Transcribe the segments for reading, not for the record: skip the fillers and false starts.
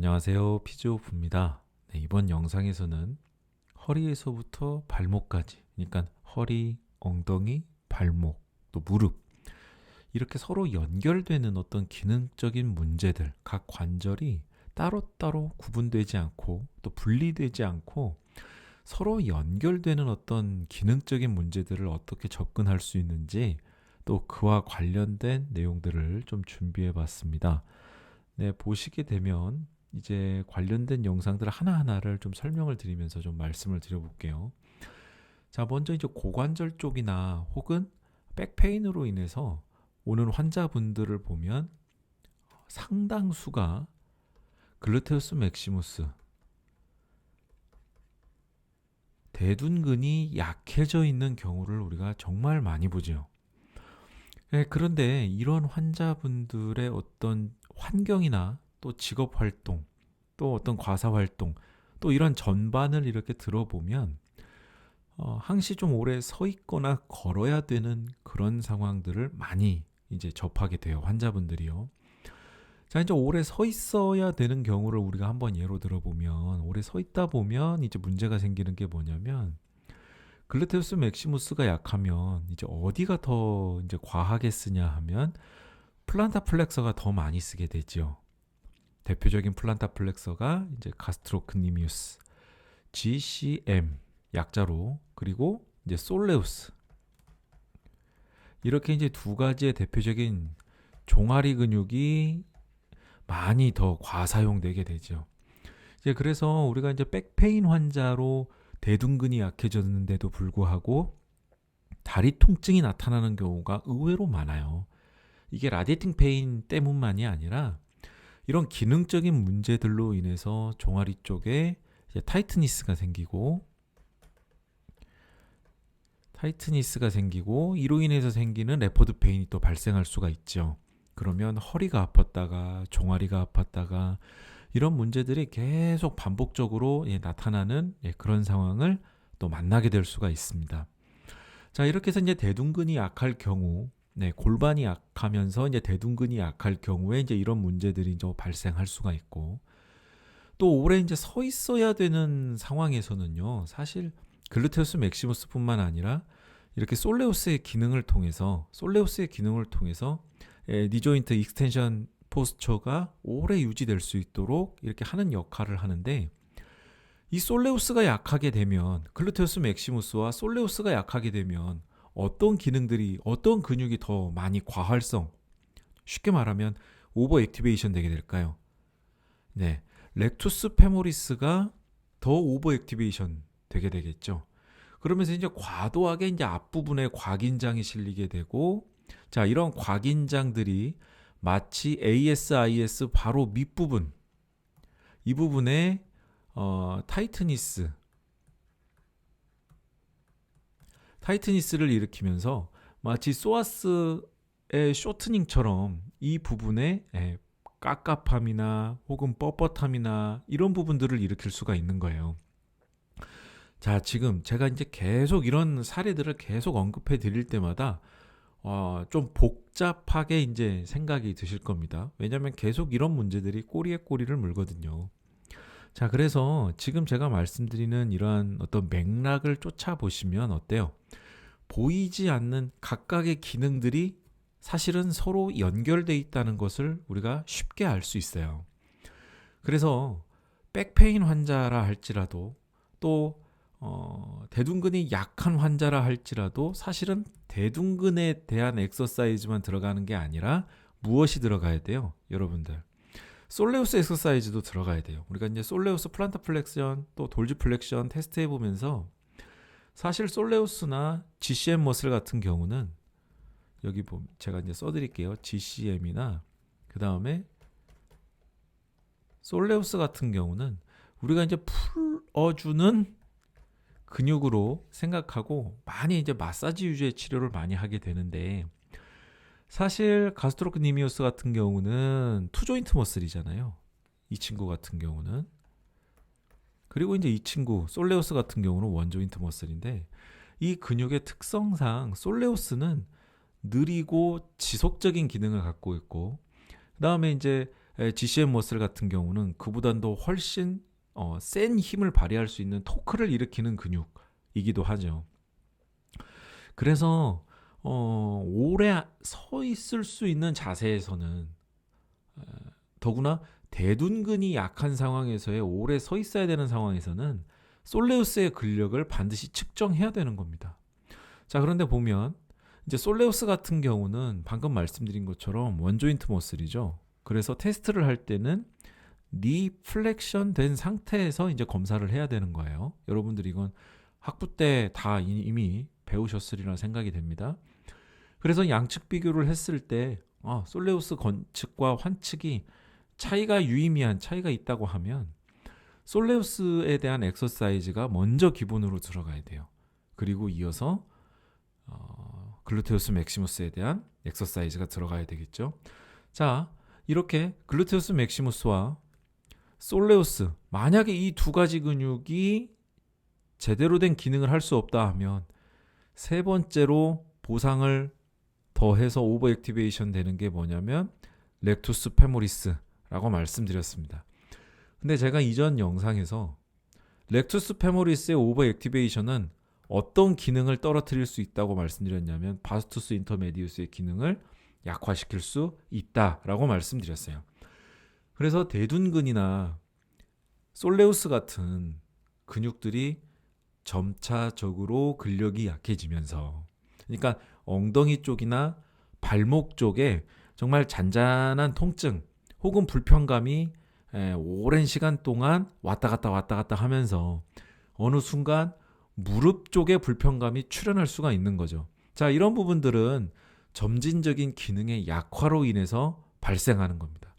안녕하세요. 피지오프입니다. 네, 이번 영상에서는 허리에서부터 발목까지, 그러니까 허리, 엉덩이, 발목, 또 무릎 이렇게 서로 연결되는 어떤 기능적인 문제들, 각 관절이 따로따로 구분되지 않고 또 분리되지 않고 서로 연결되는 어떤 기능적인 문제들을 어떻게 접근할 수 있는지 또 그와 관련된 내용들을 좀 준비해 봤습니다. 네, 보시게 되면 이제 관련된 영상들 하나하나를 좀 설명을 드리면서 좀 말씀을 드려볼게요. 자, 먼저 이제 고관절 쪽이나 혹은 백페인으로 인해서 오는 환자분들을 보면 상당수가 글루테우스 맥시무스, 대둔근이 약해져 있는 경우를 우리가 정말 많이 보죠. 네, 그런데 이런 환자분들의 어떤 환경이나 또 직업 활동, 또 어떤 과사 활동, 또 이런 전반을 이렇게 들어보면 항시 좀 오래 서 있거나 걸어야 되는 그런 상황들을 많이 이제 접하게 돼요. 환자분들이요. 자, 이제 오래 서 있어야 되는 경우를 우리가 한번 예로 들어보면 오래 서 있다 보면 이제 문제가 생기는 게 뭐냐면 글루테우스 맥시무스가 약하면 이제 어디가 더 이제 과하게 쓰냐 하면 플란타 플렉서가 더 많이 쓰게 되죠. 대표적인 플란타 플렉서가 이제 가스트로크니미우스, GCM 약자로, 그리고 이제 솔레우스, 이렇게 이제 두 가지의 대표적인 종아리 근육이 많이 더 과사용되게 되죠. 이제 그래서 우리가 이제 백페인 환자로 대둔근이 약해졌는데도 불구하고 다리 통증이 나타나는 경우가 의외로 많아요. 이게 라디에이팅 페인 때문만이 아니라 이런 기능적인 문제들로 인해서 종아리 쪽에 타이트니스가 생기고 이로 인해서 생기는 레퍼드 페인이 또 발생할 수가 있죠. 그러면 허리가 아팠다가 종아리가 아팠다가 이런 문제들이 계속 반복적으로 나타나는 그런 상황을 또 만나게 될 수가 있습니다. 자, 이렇게 해서 이제 대둔근이 약할 경우, 골반이 약하면서 이제 대둔근이 약할 경우에 이제 이런 문제들이 좀 발생할 수가 있고, 또 오래 이제 서 있어야 되는 상황에서는요, 사실 글루테우스 맥시무스뿐만 아니라 이렇게 솔레우스의 기능을 통해서 니조인트 익스텐션 포스처가 오래 유지될 수 있도록 이렇게 하는 역할을 하는데, 이 솔레우스가 약하게 되면, 글루테우스 맥시무스와 솔레우스가 약하게 되면 어떤 기능들이, 어떤 근육이 더 많이 과활성, 쉽게 말하면 오버 액티베이션 되게 될까요? 네, 렉투스 페모리스가 더 오버 액티베이션 되게 되겠죠. 그러면서 이제 과도하게 이제 앞부분에 곽인장이 실리게 되고, 자, 이런 곽인장들이 마치 ASIS 바로 밑부분, 이 부분에 타이트니스를 일으키면서 마치 소아스의 쇼트닝처럼 이 부분에 깝깝함이나 혹은 뻣뻣함이나 이런 부분들을 일으킬 수가 있는 거예요. 자, 지금 제가 이제 계속 이런 사례들을 계속 언급해 드릴 때마다 좀 복잡하게 이제 생각이 드실 겁니다. 왜냐하면 계속 이런 문제들이 꼬리에 꼬리를 물거든요. 자, 그래서 지금 제가 말씀드리는 이러한 어떤 맥락을 쫓아보시면 어때요? 보이지 않는 각각의 기능들이 사실은 서로 연결돼 있다는 것을 우리가 쉽게 알 수 있어요. 그래서 백페인 환자라 할지라도, 또 대둔근이 약한 환자라 할지라도 사실은 대둔근에 대한 엑서사이즈만 들어가는 게 아니라 무엇이 들어가야 돼요, 여러분들? 솔레우스 엑서사이즈도 들어가야 돼요. 우리가 이제 솔레우스 플란타 플렉션 또 돌지 플렉션 테스트 해보면서 사실 솔레우스나 GCM 머슬 같은 경우는 여기 보면 제가 이제 써드릴게요. GCM이나 그 다음에 솔레우스 같은 경우는 우리가 이제 풀어주는 근육으로 생각하고 많이 이제 마사지 위주의 치료를 많이 하게 되는데, 사실 가스트로크니미우스 같은 경우는 투조인트 머슬이잖아요. 이 친구 같은 경우는. 그리고 이제 이 친구 솔레우스 같은 경우는 원조인트 머슬인데, 이 근육의 특성상 솔레우스는 느리고 지속적인 기능을 갖고 있고, 그다음에 이제 GCM 머슬 같은 경우는 그보다도 훨씬 센 힘을 발휘할 수 있는 토크를 일으키는 근육이기도 하죠. 그래서 오래 서 있을 수 있는 자세에서는 더구나 대둔근이 약한 상황에서의 오래 서 있어야 되는 상황에서는 솔레우스의 근력을 반드시 측정해야 되는 겁니다. 자, 그런데 보면 이제 솔레우스 같은 경우는 방금 말씀드린 것처럼 원조인트 머슬이죠. 그래서 테스트를 할 때는 니 플렉션 된 상태에서 이제 검사를 해야 되는 거예요. 여러분들 이건 학부 때 다 이미 배우셨으리라 생각이 됩니다. 그래서 양측 비교를 했을 때 솔레우스 건측과 환측이 유의미한 차이가 있다고 하면 솔레우스에 대한 엑서사이즈가 먼저 기본으로 들어가야 돼요. 그리고 이어서 글루테우스 맥시무스에 대한 엑서사이즈가 들어가야 되겠죠. 자, 이렇게 글루테우스 맥시무스와 솔레우스, 만약에 이 두 가지 근육이 제대로 된 기능을 할 수 없다 하면 세 번째로 보상을 더해서 오버 액티베이션 되는 게 뭐냐면 렉투스 페모리스라고 말씀드렸습니다. 근데 제가 이전 영상에서 렉투스 페모리스의 오버 액티베이션은 어떤 기능을 떨어뜨릴 수 있다고 말씀드렸냐면 바스투스 인터메디우스의 기능을 약화시킬 수 있다라고 말씀드렸어요. 그래서 대둔근이나 솔레우스 같은 근육들이 점차적으로 근력이 약해지면서, 그러니까 엉덩이 쪽이나 발목 쪽에 정말 잔잔한 통증 혹은 불편감이 오랜 시간 동안 왔다 갔다 하면서 어느 순간 무릎 쪽에 불편감이 출현할 수가 있는 거죠. 자, 이런 부분들은 점진적인 기능의 약화로 인해서 발생하는 겁니다.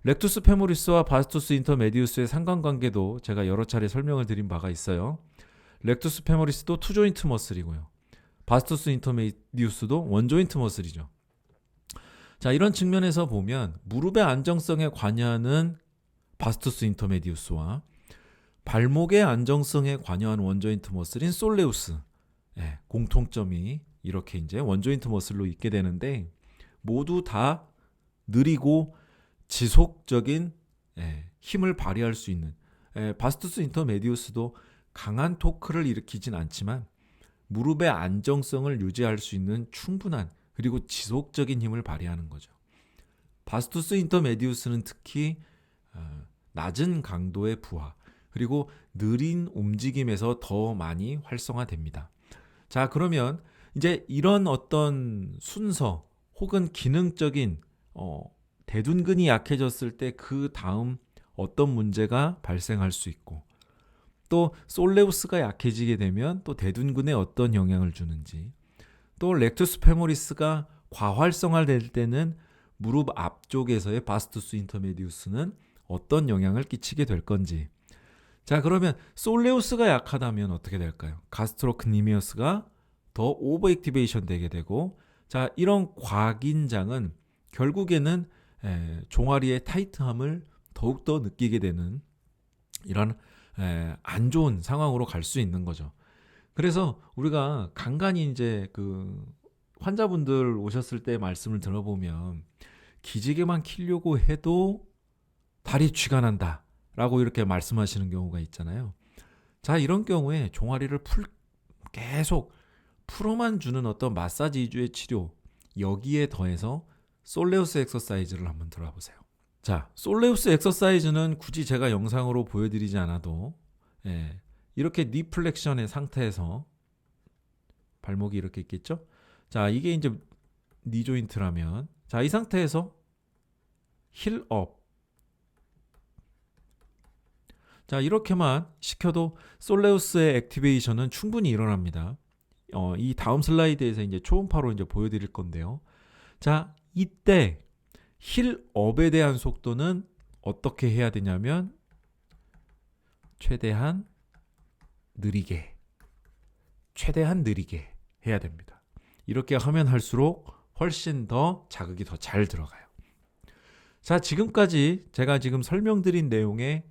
렉투스 페모리스와 바스투스 인터메디우스의 상관관계도 제가 여러 차례 설명을 드린 바가 있어요. 렉투스 페모리스도 투조인트 머슬이고요. 바스투스 인터메디우스도 원조인트 머슬이죠. 자, 이런 측면에서 보면 무릎의 안정성에 관여하는 바스투스 인터메디우스와 발목의 안정성에 관여하는 원조인트 머슬인 솔레우스, 공통점이 이렇게 이제 원조인트 머슬로 있게 되는데 모두 다 느리고 지속적인 힘을 발휘할 수 있는, 바스투스 인터메디우스도 강한 토크를 일으키진 않지만 무릎의 안정성을 유지할 수 있는 충분한 그리고 지속적인 힘을 발휘하는 거죠. 바스투스 인터메디우스는 특히 낮은 강도의 부하 그리고 느린 움직임에서 더 많이 활성화됩니다. 자, 그러면 이제 이런 어떤 순서 혹은 기능적인 대둔근이 약해졌을 때 그 다음 어떤 문제가 발생할 수 있고, 또 솔레우스가 약해지게 되면 또 대둔근에 어떤 영향을 주는지, 또 렉투스 페모리스가 과활성화될 때는 무릎 앞쪽에서의 바스투스 인터메디우스는 어떤 영향을 끼치게 될 건지. 자, 그러면 솔레우스가 약하다면 어떻게 될까요? 가스트로크니미어스가 더 오버 액티베이션 되게 되고, 자, 이런 과긴장은 결국에는 종아리의 타이트함을 더욱더 느끼게 되는 이런 안 좋은 상황으로 갈 수 있는 거죠. 그래서 우리가 간간히 이제 그 환자분들 오셨을 때 말씀을 들어보면 기지개만 키려고 해도 다리 쥐가 난다 라고 이렇게 말씀하시는 경우가 있잖아요. 자, 이런 경우에 종아리를 계속 풀어만 주는 어떤 마사지 위주의 치료, 여기에 더해서 솔레우스 엑서사이즈를 한번 들어보세요. 자, 솔레우스 엑서사이즈는 굳이 제가 영상으로 보여드리지 않아도 이렇게 니 플렉션의 상태에서 발목이 이렇게 있겠죠? 자, 이게 이제 니 조인트라면, 자, 이 상태에서 힐 업. 자, 이렇게만 시켜도 솔레우스의 액티베이션은 충분히 일어납니다. 이 다음 슬라이드에서 이제 초음파로 이제 보여드릴 건데요. 자, 이때 힐업에 대한 속도는 어떻게 해야 되냐면 최대한 느리게 해야 됩니다. 이렇게 하면 할수록 훨씬 더 자극이 더 잘 들어가요. 자, 지금까지 제가 지금 설명드린 내용에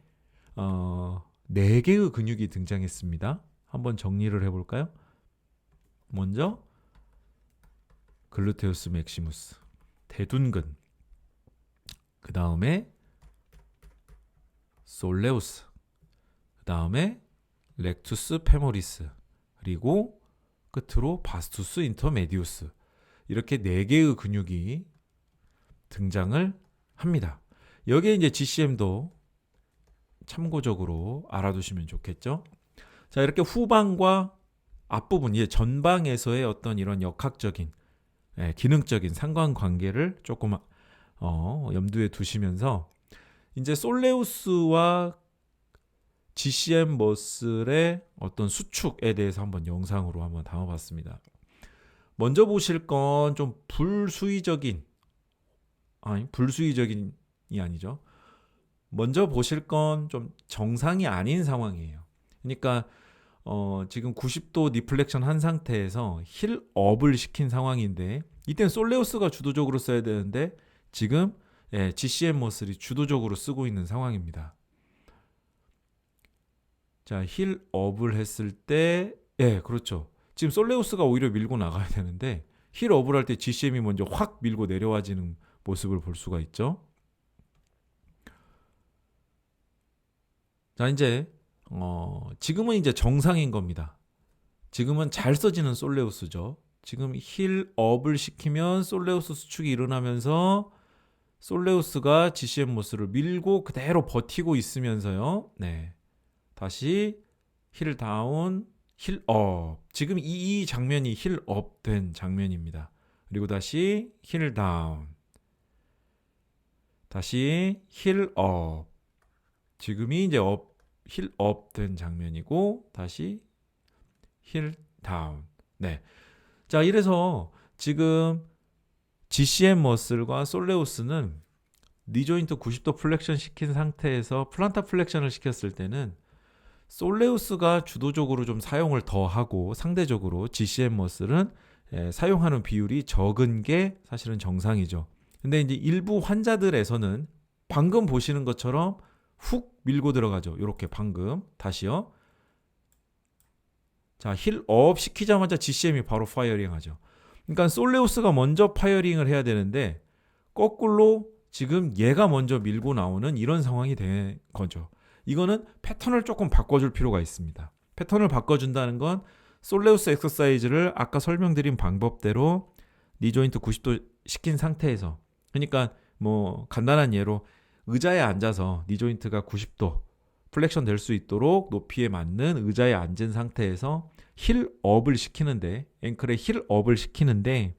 4개의 근육이 등장했습니다. 한번 정리를 해볼까요? 먼저 글루테우스 맥시무스, 대둔근, 그 다음에 솔레우스, 그 다음에 렉투스 페모리스, 그리고 끝으로 바스투스 인터메디우스. 이렇게 4개의 근육이 등장을 합니다. 여기에 이제 GCM도 참고적으로 알아두시면 좋겠죠. 자, 이렇게 후방과 앞부분, 전방에서의 어떤 이런 역학적인, 기능적인 상관관계를 조금 염두에 두시면서 이제 솔레우스와 GCM 머슬의 어떤 수축에 대해서 한번 영상으로 한번 담아봤습니다. 먼저 보실 건 좀 불수의적인, 불수의적인이 아니죠. 먼저 보실 건 좀 정상이 아닌 상황이에요. 그러니까 지금 90도 디플렉션 한 상태에서 힐업을 시킨 상황인데, 이때는 솔레우스가 주도적으로 써야 되는데 지금 GCM 머슬이 주도적으로 쓰고 있는 상황입니다. 자, 힐업을 했을 때, 그렇죠. 지금 솔레우스가 오히려 밀고 나가야 되는데 힐업을 할 때 GCM이 먼저 확 밀고 내려와지는 모습을 볼 수가 있죠. 자, 이제 지금은 이제 정상인 겁니다. 지금은 잘 써지는 솔레우스죠. 지금 힐업을 시키면 솔레우스 수축이 일어나면서 솔레우스가 GCM 머슬을 밀고 그대로 버티고 있으면서요. 다시 힐 다운, 힐업. 지금 이 장면이 힐업 된 장면입니다. 그리고 다시 힐 다운, 다시 힐업. 지금이 이제 힐업 된 장면이고 다시 힐 다운. 자, 이래서 지금 GCM 머슬과 솔레우스는 니 조인트 90도 플렉션 시킨 상태에서 플란타 플렉션을 시켰을 때는 솔레우스가 주도적으로 좀 사용을 더 하고 상대적으로 GCM 머슬은 사용하는 비율이 적은 게 사실은 정상이죠. 근데 이제 일부 환자들에서는 방금 보시는 것처럼 훅 밀고 들어가죠. 이렇게 방금 다시요. 자, 힐업 시키자마자 GCM이 바로 파이어링 하죠. 그러니까 솔레우스가 먼저 파이어링을 해야 되는데 거꾸로 지금 얘가 먼저 밀고 나오는 이런 상황이 된 거죠. 이거는 패턴을 조금 바꿔줄 필요가 있습니다. 패턴을 바꿔준다는 건 솔레우스 엑서사이즈를 아까 설명드린 방법대로 니 조인트 90도 시킨 상태에서, 그러니까 뭐 간단한 예로 의자에 앉아서 니 조인트가 90도 플렉션 될 수 있도록 높이에 맞는 의자에 앉은 상태에서 힐업을 시키는데, 앵클에 힐업을 시키는데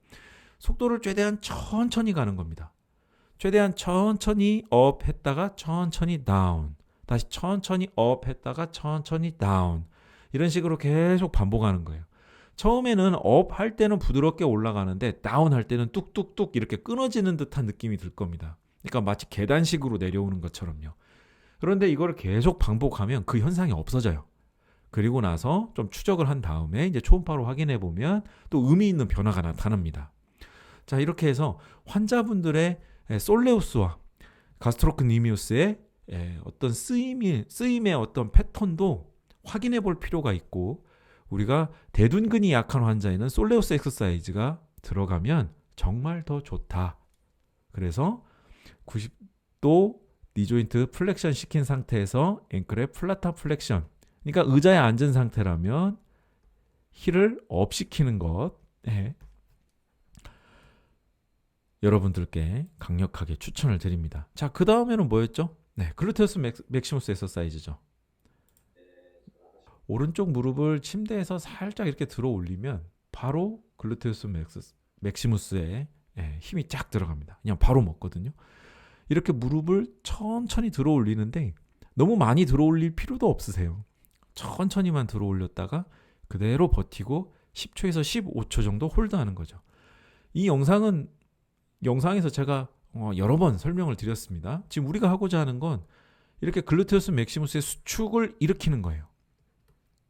속도를 최대한 천천히 가는 겁니다. 최대한 천천히 업 했다가 천천히 다운, 다시 천천히 업 했다가 천천히 다운, 이런 식으로 계속 반복하는 거예요. 처음에는 업 할 때는 부드럽게 올라가는데 다운 할 때는 뚝뚝뚝 이렇게 끊어지는 듯한 느낌이 들 겁니다. 그러니까 마치 계단식으로 내려오는 것처럼요. 그런데 이걸 계속 반복하면 그 현상이 없어져요. 그리고 나서 좀 추적을 한 다음에 이제 초음파로 확인해 보면 또 의미 있는 변화가 나타납니다. 자, 이렇게 해서 환자분들의 솔레우스와 가스트로크니미우스의 어떤 쓰임의 어떤 패턴도 확인해 볼 필요가 있고, 우리가 대둔근이 약한 환자에는 솔레우스 엑서사이즈가 들어가면 정말 더 좋다. 그래서 90도 니 조인트 플렉션 시킨 상태에서 앵클의 플라타 플렉션, 그러니까 의자에 앉은 상태라면 힐을 업 시키는 것, 여러분들께 강력하게 추천을 드립니다. 자, 그 다음에는 뭐였죠? 글루테우스 맥시무스 엑서사이즈죠. 오른쪽 무릎을 침대에서 살짝 이렇게 들어 올리면 바로 글루테우스 맥시무스에 힘이 쫙 들어갑니다. 그냥 바로 먹거든요. 이렇게 무릎을 천천히 들어 올리는데 너무 많이 들어 올릴 필요도 없으세요. 천천히만 들어 올렸다가 그대로 버티고 10초에서 15초 정도 홀드하는 거죠. 이 영상에서 제가 여러 번 설명을 드렸습니다. 지금 우리가 하고자 하는 건 이렇게 글루테우스 맥시무스의 수축을 일으키는 거예요.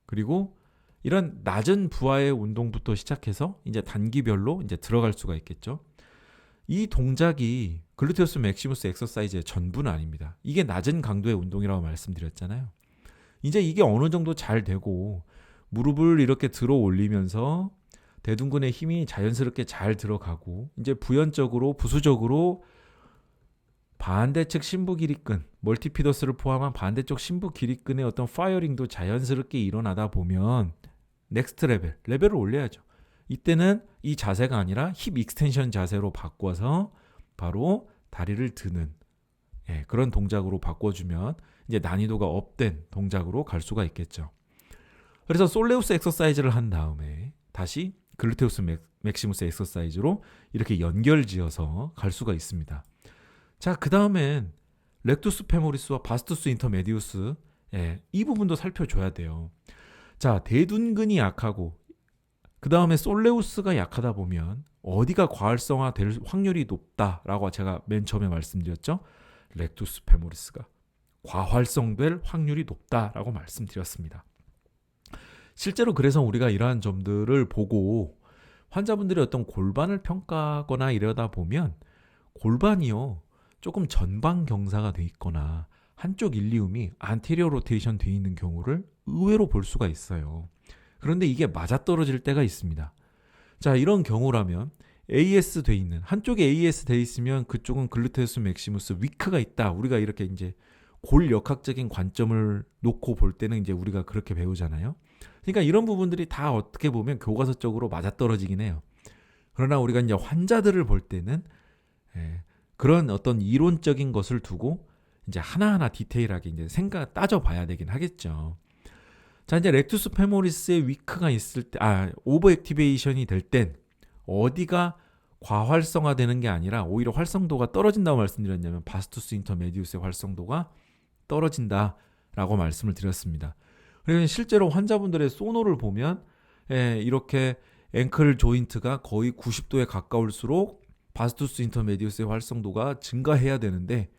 그리고 이런 낮은 부하의 운동부터 시작해서 이제 단기별로 이제 들어갈 수가 있겠죠. 이 동작이 글루테우스 맥시무스 엑서사이즈의 전부는 아닙니다. 이게 낮은 강도의 운동이라고 말씀드렸잖아요. 이제 이게 어느 정도 잘 되고 무릎을 이렇게 들어 올리면서 대둔근의 힘이 자연스럽게 잘 들어가고 이제 부연적으로 부수적으로 반대측 심부 길이끈, 멀티피더스를 포함한 반대쪽 심부 길이끈의 어떤 파이어링도 자연스럽게 일어나다 보면 넥스트 레벨을 올려야죠. 이때는 이 자세가 아니라 힙 익스텐션 자세로 바꿔서 바로 다리를 드는 그런 동작으로 바꿔주면 이제 난이도가 업된 동작으로 갈 수가 있겠죠. 그래서 솔레우스 엑서사이즈를 한 다음에 다시 글루테우스 맥시무스 엑서사이즈로 이렇게 연결지어서 갈 수가 있습니다. 자, 그 다음엔 렉투스 페모리스와 바스투스 인터메디우스 이 부분도 살펴줘야 돼요. 자, 대둔근이 약하고 그 다음에 솔레우스가 약하다 보면 어디가 과활성화 될 확률이 높다라고 제가 맨 처음에 말씀드렸죠. 렉투스 페모리스가 과활성될 확률이 높다라고 말씀드렸습니다. 실제로 그래서 우리가 이러한 점들을 보고 환자분들이 어떤 골반을 평가하거나 이러다 보면 골반이요 조금 전방 경사가 돼 있거나 한쪽 일리움이 안테리어 로테이션 돼 있는 경우를 의외로 볼 수가 있어요. 그런데 이게 맞아떨어질 때가 있습니다. 자, 이런 경우라면 AS 돼 있는 한쪽에 AS 돼 있으면 그쪽은 글루테우스 맥시무스 위크가 있다. 우리가 이렇게 이제 골역학적인 관점을 놓고 볼 때는 이제 우리가 그렇게 배우잖아요. 그러니까 이런 부분들이 다 어떻게 보면 교과서적으로 맞아떨어지긴 해요. 그러나 우리가 이제 환자들을 볼 때는 그런 어떤 이론적인 것을 두고 이제 하나하나 디테일하게 이제 따져봐야 되긴 하겠죠. 자, 이제 렉투스 페모리스의 위크가 있을 때, 오버 액티베이션이 될 땐 어디가 과활성화되는 게 아니라 오히려 활성도가 떨어진다고 말씀드렸냐면 바스투스 인터메디우스의 활성도가 떨어진다라고 말씀을 드렸습니다. 그래서 실제로 환자분들의 소노를 보면 이렇게 앵클 조인트가 거의 90도에 가까울수록 바스투스 인터메디우스의 활성도가 증가해야 되는데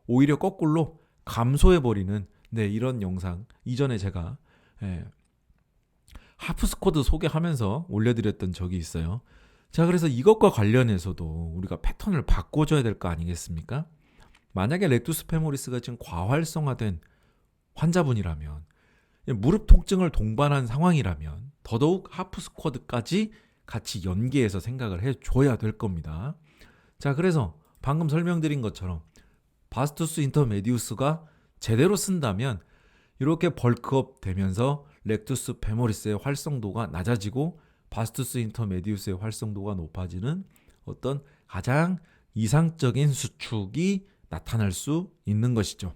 오히려 거꾸로 감소해버리는 이런 영상 이전에 제가 하프스쿼드 소개하면서 올려드렸던 적이 있어요. 자, 그래서 이것과 관련해서도 우리가 패턴을 바꿔줘야 될 거 아니겠습니까? 만약에 렉투스 페모리스가 지금 과활성화된 환자분이라면 무릎 통증을 동반한 상황이라면 더더욱 하프스쿼드까지 같이 연계해서 생각을 해줘야 될 겁니다. 자, 그래서 방금 설명드린 것처럼 바스투스 인터메디우스가 제대로 쓴다면 이렇게 벌크업 되면서 렉투스 페모리스의 활성도가 낮아지고 바스투스 인터메디우스의 활성도가 높아지는 어떤 가장 이상적인 수축이 나타날 수 있는 것이죠.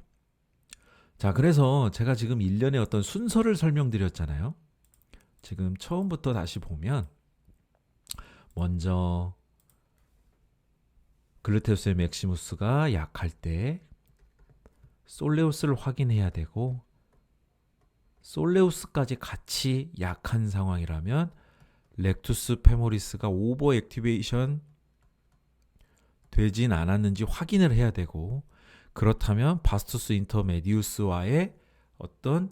자, 그래서 제가 지금 일련의 어떤 순서를 설명드렸잖아요. 지금 처음부터 다시 보면 먼저 글루테우스의 맥시무스가 약할 때 솔레우스를 확인해야 되고 솔레우스까지 같이 약한 상황이라면 렉투스 페모리스가 오버 액티베이션 되진 않았는지 확인을 해야 되고 그렇다면 바스투스 인터메디우스와의 어떤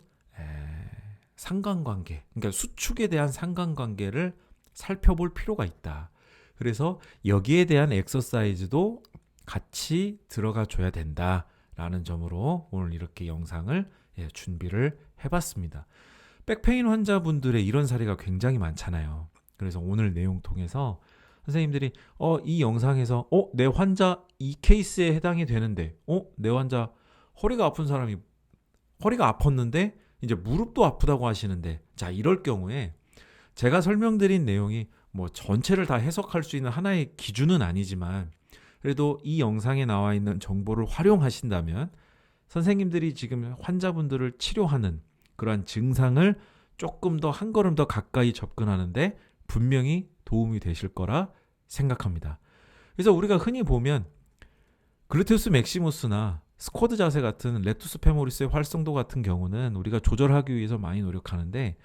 상관관계, 그러니까 수축에 대한 상관관계를 살펴볼 필요가 있다. 그래서 여기에 대한 엑서사이즈도 같이 들어가 줘야 된다라는 점으로 오늘 이렇게 영상을 준비를 해봤습니다. 백페인 환자분들의 이런 사례가 굉장히 많잖아요. 그래서 오늘 내용 통해서 선생님들이 이 영상에서 내 환자 이 케이스에 해당이 되는데 내 환자 허리가 아픈 사람이 허리가 아팠는데 이제 무릎도 아프다고 하시는데 자, 이럴 경우에 제가 설명드린 내용이 뭐 전체를 다 해석할 수 있는 하나의 기준은 아니지만 그래도 이 영상에 나와 있는 정보를 활용하신다면 선생님들이 지금 환자분들을 치료하는 그러한 증상을 조금 더 한 걸음 더 가까이 접근하는데 분명히 도움이 되실 거라 생각합니다. 그래서 우리가 흔히 보면 글루테우스 맥시무스나 스쿼드 자세 같은 렉투스 페모리스의 활성도 같은 경우는 우리가 조절하기 위해서 많이 노력하는데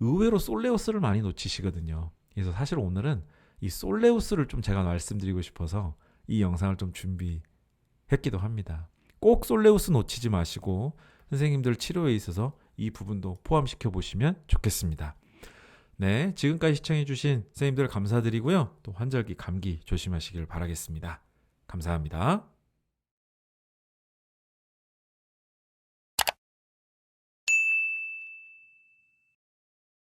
의외로 솔레우스를 많이 놓치시거든요. 그래서 사실 오늘은 이 솔레우스를 좀 제가 말씀드리고 싶어서 이 영상을 좀 준비했기도 합니다. 꼭 솔레우스 놓치지 마시고 선생님들 치료에 있어서 이 부분도 포함시켜 보시면 좋겠습니다. 네, 지금까지 시청해주신 선생님들 감사드리고요. 또 환절기 감기 조심하시길 바라겠습니다. 감사합니다.